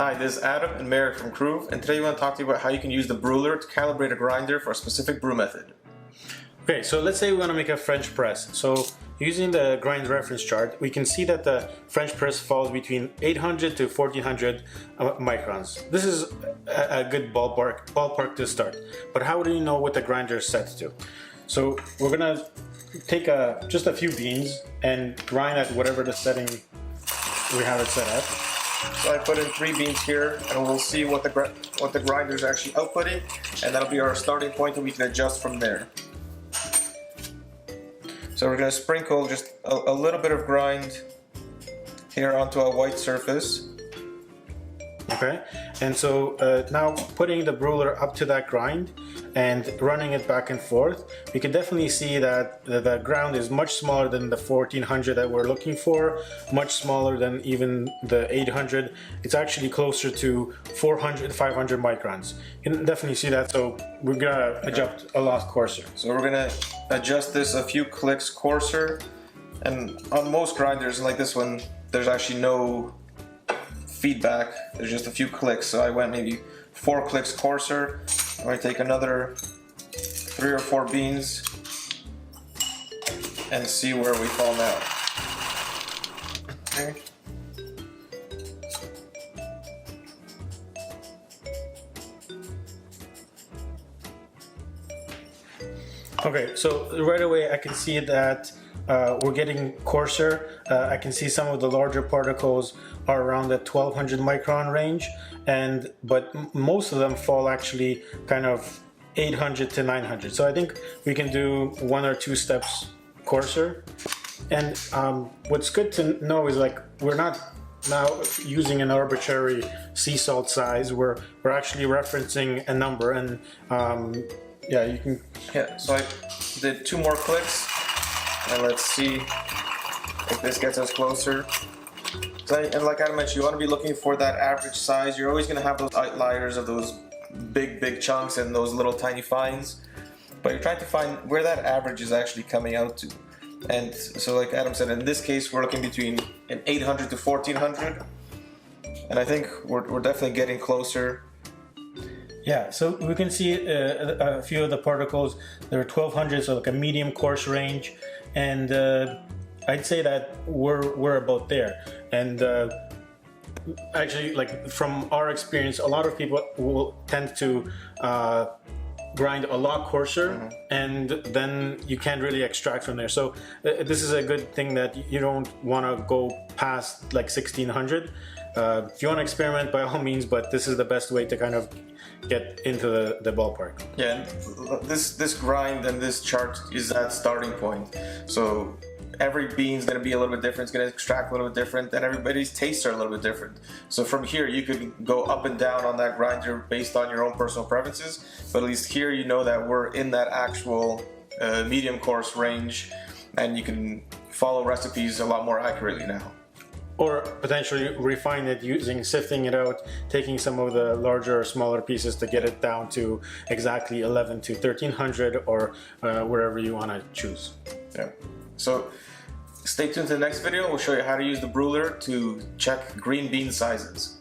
Hi, this is Adam and Marek from KRUVE, and today we want to talk to you about how you can use the brewer to calibrate a grinder for a specific brew method. Okay, so let's say we want to make a French press. So using the grind reference chart, we can see that the French press falls between 800 to 1400 microns. This is a good ballpark to start. But how do you know what the grinder is set to? So we're gonna take just a few beans and grind at whatever the setting we have it set at. So I put in 3 beans here, and we'll see what the grinder is actually outputting, and that'll be our starting point, and we can adjust from there. So we're going to sprinkle just a little bit of grind here onto a white surface. Okay, and so now putting the brewer up to that grind and running it back and forth, we can definitely see that the ground is much smaller than the 1400 that we're looking for, much smaller than even the 800. It's actually closer to 400, 500 microns. You can definitely see that, so we're gonna adjust a lot coarser. So we're gonna adjust this a few clicks coarser, and on most grinders like this one, there's actually no feedback, there's just a few clicks, so I went maybe 4 clicks coarser. I'm going to take another 3 or 4 beans and see where we fall now. Okay. Okay, so right away I can see that we're getting coarser. I can see some of the larger particles are around the 1200 micron range, but most of them fall actually kind of 800 to 900. So I think we can do 1 or 2 steps coarser. And what's good to know is, like, we're not now using an arbitrary sea salt size. We're actually referencing a number, and yeah, you can. Yeah, so I did 2 more clicks, and let's see if this gets us closer. And like I mentioned, you want to be looking for that average size. You're always going to have those outliers of those big chunks and those little tiny fines, but you're trying to find where that average is actually coming out to. And so, like Adam said, in this case we're looking between an 800 to 1400, and I think we're definitely getting closer. Yeah, so we can see a few of the particles. They're 1200, so like a medium coarse range, and I'd say that we're about there. And actually, like, from our experience, a lot of people will tend to grind a lot coarser, and then you can't really extract from there. So this is a good thing that you don't want to go past like 1600. If you want to experiment, by all means, but this is the best way to kind of get into the ballpark. Yeah, this grind and this chart is that starting point. So every bean's going to be a little bit different, it's going to extract a little bit different, and everybody's tastes are a little bit different. So from here you could go up and down on that grinder based on your own personal preferences, but at least here you know that we're in that actual medium coarse range, and you can follow recipes a lot more accurately now. Or potentially refine it using sifting it out, taking some of the larger or smaller pieces to get it down to exactly 11 to 1300, or wherever you want to choose. Yeah. So stay tuned to the next video. We'll show you how to use the brewer to check green bean sizes.